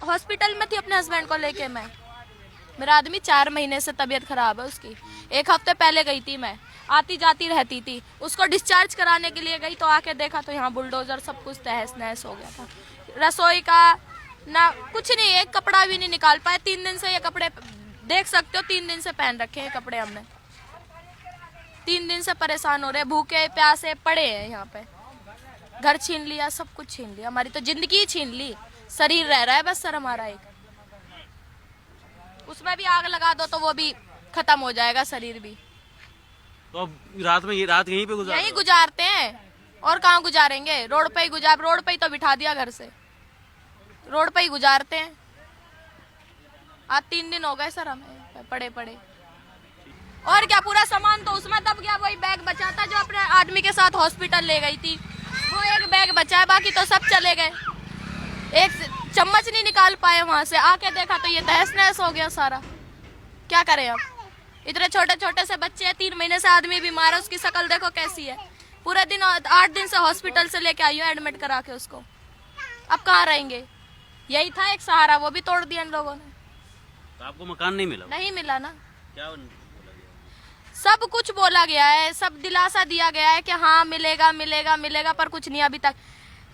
Hospital में थी अपने हस्बैंड को लेके मैं। मेरा आदमी 4 महीने से तबीयत खराब है उसकी। 1 हफ्ते पहले गई थी मैं, आती जाती रहती थी। उसको डिस्चार्ज कराने के लिए गई तो आके देखा तो यहाँ बुलडोजर सब कुछ तहस नहस हो गया था। रसोई का ना कुछ नहीं, एक कपड़ा भी नहीं निकाल पाए। 3 दिन से ये कपड़े देख सकते हो, 3 दिन से पहन रखे हैं कपड़े हमने। 3 दिन से परेशान हो रहे, भूखे प्यासे पड़े हैं यहाँ पे। घर छीन लिया, सब कुछ छीन लिया, हमारी तो जिंदगी ही छीन ली। शरीर रह रहा है बस सर हमारा एक। उसमें भी आग लगा दो तो वो भी खत्म हो जाएगा शरीर भी। तो अब रात यहीं पे यहीं गुजारते हैं और कहाँ गुजारेंगे? रोड पे ही रोड पे ही तो बिठा दिया घर से, रोड पे ही गुजारते हैं। आज 3 दिन हो गए सर हमें पड़े पड़े। और क्या, पूरा सामान तो उसमें दब गया। वही बैग बचा था जो अपने आदमी के साथ हॉस्पिटल ले गई थी, वो एक बैग बचा है, बाकी तो सब चले गए। एक चम्मच नहीं निकाल पाए वहां से। आके देखा तो ये तहस नहस हो गया सारा। क्या करें अब? इतने छोटे छोटे से बच्चे हैं, 3 महीने से आदमी बीमार है, उसकी शक्ल देखो कैसी है। पूरे दिन 8 दिन से हॉस्पिटल से लेके आई हूँ एडमिट करा के उसको। अब कहाँ रहेंगे? यही था एक सहारा, वो भी तोड़ दिया इन लोगों ने। तो आपको मकान नहीं मिला? नहीं मिला ना। क्या सब कुछ बोला गया है, सब दिलासा दिया गया है कि हाँ मिलेगा मिलेगा मिलेगा, पर कुछ नहीं अभी तक।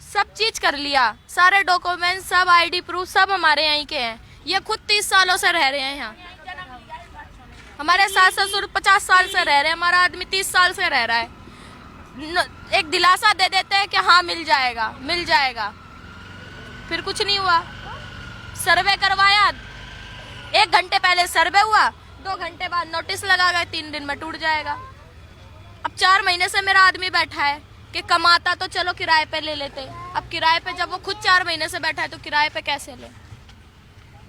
सब चीज कर लिया, सारे डॉक्यूमेंट, सब आईडी प्रूफ सब हमारे यहीं के हैं। ये खुद 30 सालों से रह रहे हैं यहाँ। हमारे सास ससुर 50 साल से रह रहे हैं, हमारा आदमी 30 साल से रह रहा है। एक दिलासा दे देते हैं कि हाँ मिल जाएगा मिल जाएगा, फिर कुछ नहीं हुआ। सर्वे करवाया, 1 घंटे पहले सर्वे हुआ, 2 घंटे बाद नोटिस लगा गए, 3 दिन में टूट जाएगा। अब 4 महीने से मेरा आदमी बैठा है कि कमाता तो चलो किराए पे ले लेते। अब किराए पे जब वो खुद 4 महीने से बैठा है तो किराए पे कैसे ले?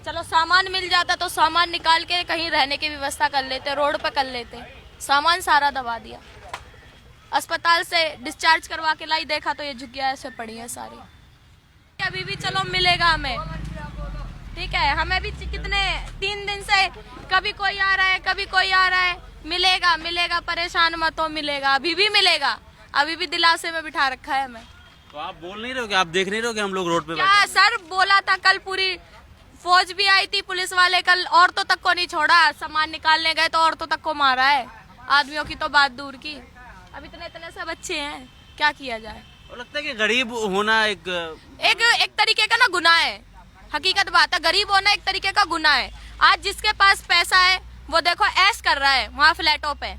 चलो सामान मिल जाता तो सामान निकाल के कहीं रहने की व्यवस्था कर लेते, रोड पे कर लेते। सामान सारा दबा दिया। अस्पताल से डिस्चार्ज करवा के लाई, देखा तो ये झुग्गियां ऐसे पड़ी है सारी। अभी भी चलो मिलेगा हमें, ठीक है। हमें भी कितने 3 दिन से कभी कोई आ रहा है कभी कोई आ रहा है, मिलेगा मिलेगा, परेशान मत हो, मिलेगा, अभी भी मिलेगा। अभी भी दिलासे में बिठा रखा है हमें। तो आप बोल नहीं रहे हो कि आप देख नहीं रहे हो कि हम लोग रोड पे क्या सर बोला था? कल पूरी फौज भी आई थी, पुलिस वाले कल औरतों तक को नहीं छोड़ा। सामान निकालने गए तो औरतों तक को मारा है, आदमियों की तो बात दूर की। अब इतने से बच्चे हैं, क्या किया जाए? और लगता है कि गरीब होना एक तरीके का ना गुनाह है। हकीकत बात है, गरीब होना एक तरीके का गुनाह है। आज जिसके पास पैसा है वो देखो ऐश कर रहा है वहाँ फ्लैटों पे,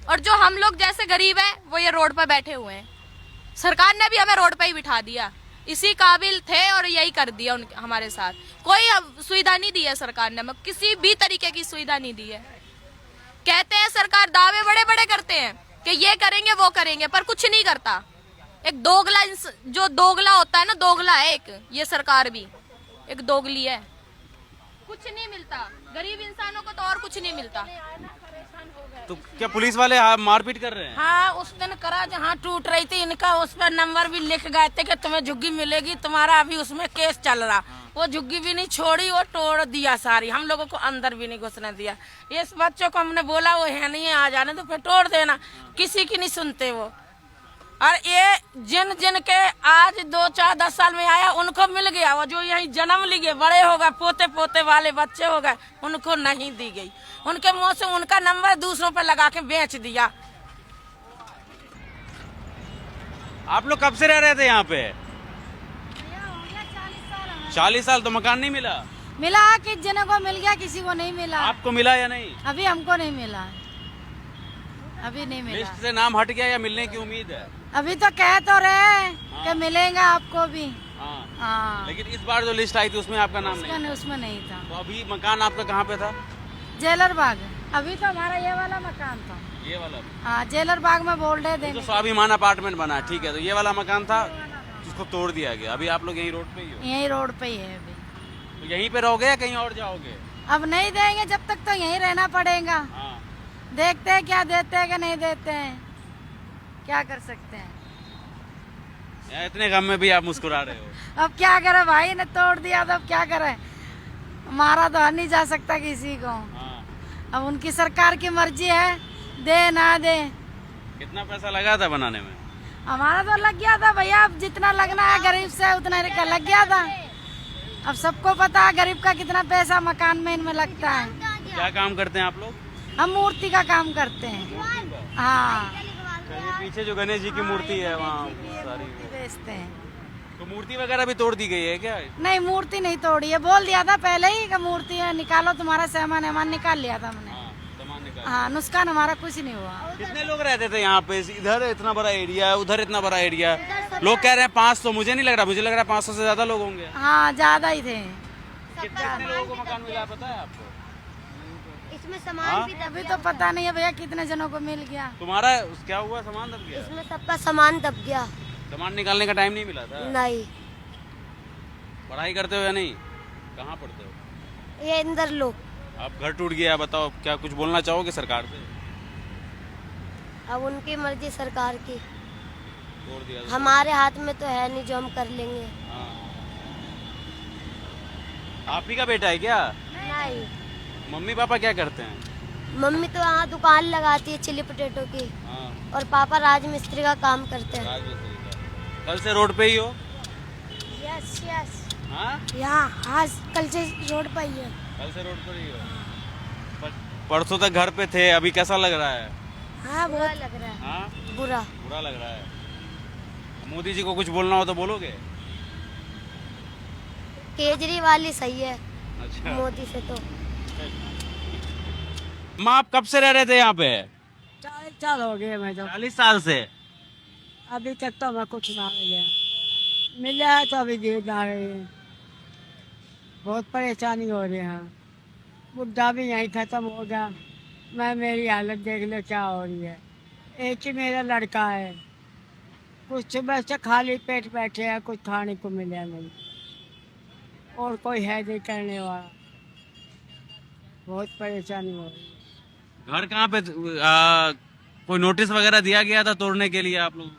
और जो हम लोग जैसे गरीब हैं वो ये रोड पे बैठे हुए हैं। सरकार ने भी हमें रोड पे ही बिठा दिया, इसी काबिल थे और यही कर दिया हमारे साथ। कोई सुविधा नहीं दी है सरकार ने, हमें किसी भी तरीके की सुविधा नहीं दी है। कहते हैं सरकार, दावे बड़े बड़े करते हैं कि ये करेंगे वो करेंगे, पर कुछ नहीं करता। एक दोगला, जो दोगला होता है ना, दोगला है एक ये सरकार भी, एक दोगली है। कुछ नहीं मिलता गरीब इंसानों को, तो और कुछ नहीं मिलता। तो क्या पुलिस वाले मारपीट कर रहे हैं? हाँ, उस दिन करा जहाँ टूट रही थी इनका, उस पर नंबर भी लिख गए थे कि तुम्हें झुग्गी मिलेगी, तुम्हारा अभी उसमें केस चल रहा। वो झुग्गी भी नहीं छोड़ी, वो तोड़ दिया सारी, हम लोगों को अंदर भी नहीं घुसने दिया। इस बच्चों को हमने बोला वो है नहीं है, आ जाने तो फिर तोड़ देना, किसी की नहीं सुनते वो। और ये जिन जिन के आज 2, 4, 10 साल में आया उनको मिल गया, वो जो यहीं जन्म लिए बड़े हो गए, पोते पोते वाले बच्चे हो गए, उनको नहीं दी गई। उनके मुंह से उनका नंबर दूसरों पर लगा के बेच दिया। आप लोग कब से रह रहे थे यहाँ पे? 40 साल। तो मकान नहीं मिला? मिला कि जनों को मिल गया, किसी को नहीं मिला। आपको मिला या नहीं? अभी हमको नहीं मिला, अभी नहीं मिला। लिस्ट से नाम हट गया या मिलने की उम्मीद है? अभी तो कह तो रहे कि मिलेगा आपको भी। हाँ। लेकिन इस बार जो लिस्ट आई थी उसमें आपका नाम नहीं? उसमें नहीं था। तो अभी मकान आपका कहाँ पे था? जेलर बाग। अभी तो हमारा ये वाला मकान था, ये वाला? हाँ, जेलर बाग में बोल रहे थे। तो स्वाभिमान अपार्टमेंट बना, ठीक है। तो ये वाला मकान था जिसको तोड़ दिया गया। अभी आप लोग यही रोड पे ही हो? यही रोड पे ही है अभी। तो यहीं पे रहोगे या कहीं और जाओगे? अब नहीं देंगे जब तक, तो यहीं रहना पड़ेगा। हाँ। देखते हैं क्या देते हैं कि नहीं देते हैं, क्या कर सकते हैं। इतने गम में भी आप मुस्कुरा रहे हो। अब क्या करे भाई, ने तोड़ दिया तो अब क्या करे, मारा तो नहीं जा सकता किसी को। हाँ। अब उनकी सरकार की मर्जी है, दे ना दे। कितना पैसा लगा था बनाने में? हमारा तो लग गया था भैया, अब जितना लगना है गरीब से उतना का लग गया था। अब सबको पता है गरीब का कितना पैसा मकान में इनमें लगता है। क्या काम करते हैं आप लोग? हम मूर्ति का काम करते हैं। हाँ, ये पीछे जो गणेश जी की मूर्ति है वहाँ सारी वो। बेचते हैं। तो मूर्ति वगैरह भी तोड़ दी गई है क्या? नहीं, मूर्ति नहीं तोड़ी है, बोल दिया था पहले ही कि मूर्ति निकालो, तुम्हारा सामान वामान निकाल लिया था हमने। हाँ, सामान निकाल। हाँ, नुकसान हमारा कुछ नहीं हुआ। कितने लोग रहते थे यहाँ पे? इधर इतना बड़ा एरिया है, उधर इतना बड़ा एरिया है। लोग कह रहे हैं 500, मुझे नहीं लग रहा, मुझे लग रहा है 500 से ज्यादा लोग होंगे। हाँ, ज्यादा ही थे। कितने लोगों को मकान मिला पता है आपको? इसमें सामान भी अभी तो पता नहीं है भैया कितने जनों को मिल गया। तुम्हारा क्या हुआ? सामान दब गया? इसमें सबका सामान दब गया। सामान निकालने का टाइम नहीं मिला था? नहीं, पढ़ाई करते हो या नहीं? कहाँ पढ़ते हो? ये अंदर लोग। आप घर टूट गया, बताओ क्या कुछ बोलना चाहोगे सरकार से? अब उनकी मर्जी सरकार की, तोड़ दिया तो। हमारे हाथ में तो है नहीं जो हम कर लेंगे। हाँ। आप ही का बेटा है क्या? नहीं, मम्मी पापा क्या करते हैं? मम्मी तो यहाँ दुकान लगाती है चिली पोटैटो की, हाँ, और पापा राजमिस्त्री का काम करते हैं। राजमिस्त्री का। कल से रोड पे ही हो? यस यस, हाँ, यहाँ आज कल से रोड पर ही है। कल से रोड पर ही हो। परसों तक घर पे थे, अभी कैसा लग रहा है? हाँ, बहुत लग रहा है, हाँ, बुरा। बुरा लग रहा है। मोदी जी को कुछ बोलना हो तो बोलोगे? केजरीवाल ही सही है, अच्छा। मोदी से तो। माँ, आप कब से रह रहे थे यहाँ पे? 40 साल हो गए मैं तो। 40 साल से? अभी तक तो मैं कुछ ना मिला है तो अभी दे जा रहे हैं। बहुत परेशानी हो रही है। बुढ़ा भी यहीं खत्म हो गया। मैं मेरी हालत देख लो क्या हो रही है। एक ही मेरा लड़का है, कुछ सुबह से खाली पेट बैठे हैं, कुछ खाने को मिला नहीं, और कोई है नहीं करने वाला। बहुत परेशानी हो रही है। घर कहाँ पे? कोई नोटिस वगैरह दिया गया था तोड़ने के लिए आप लोग?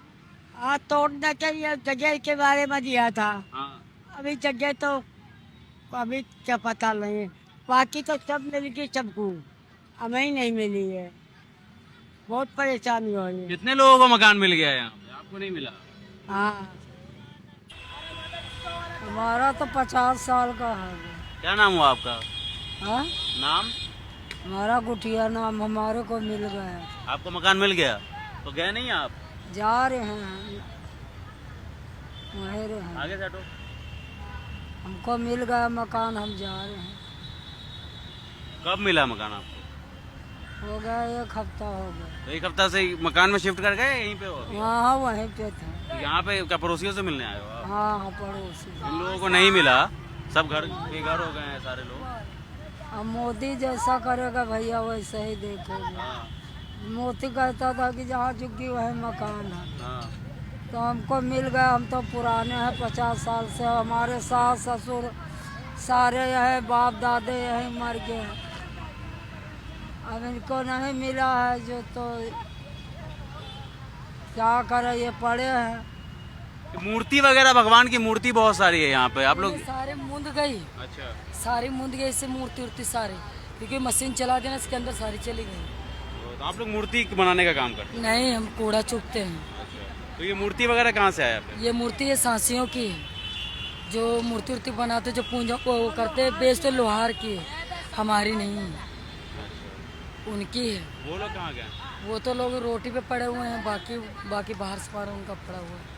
हाँ, तोड़ने के लिए जगह के बारे में दिया था। हाँ। अभी जगह तो अभी क्या पता नहीं, बाकी तो सब मिल गई सबको, हमें ही नहीं मिली है। बहुत परेशानी हो रही है। कितने लोगों को मकान मिल गया यहाँ पे? आपको नहीं मिला? हाँ, हमारा तो 50 साल का है। क्या नाम हुआ आपका? हाँ, नाम? हमारा गुठिया नाम हमारे को मिल गया। आपको मकान मिल गया तो गए नहीं आप? जा रहे हैं, वहीं रहे हैं। आगे से हटो। हमको मिल गया मकान, हम जा रहे हैं। कब मिला मकान आपको? हो गया 1 हफ्ता हो गया। तो 1 हफ्ता से मकान में शिफ्ट कर गए, यहीं पे हो? हाँ, वहीं पे थे। तो यहाँ पे क्या पड़ोसियों से मिलने आए हो आप? हाँ हाँ, पड़ोसी। इन लोगों को नहीं मिला, सब घर बेघर हो गए हैं सारे लोग। अब मोदी जैसा करेगा भैया वैसे ही देखेगा। हाँ, मोदी कहता था कि जहाँ झुग्गी वही मकान है, हाँ। तो हमको मिल गया। हम तो पुराने हैं, 50 साल से। हमारे सास ससुर सारे यही, बाप दादे यही मर गए हैं। अब इनको नहीं मिला है जो, तो क्या करे, ये पड़े हैं। मूर्ति वगैरह, भगवान की मूर्ति बहुत सारी है यहाँ पे। आप लोग? सारे मुंद गई, अच्छा। सारी मुंद गई इससे मूर्ति उर्ति सारी, क्योंकि मशीन चला देना इसके अंदर सारी चली गई। तो आप लोग मूर्ति बनाने का काम करते हैं? नहीं, हम कूड़ा चुगते हैं। अच्छा। तो ये मूर्ति वगैरह कहाँ से आया फिर? ये मूर्ति ये सांसियों की है, जो मूर्ति उर्ति बनाते, जो पूजा को करते, बेचते लोहार की है, हमारी नहीं है, उनकी है। वो लोग कहाँ गए? वो तो लोग रोटी पे पड़े हुए हैं, बाकी बाहर से उनका पड़ा हुआ है।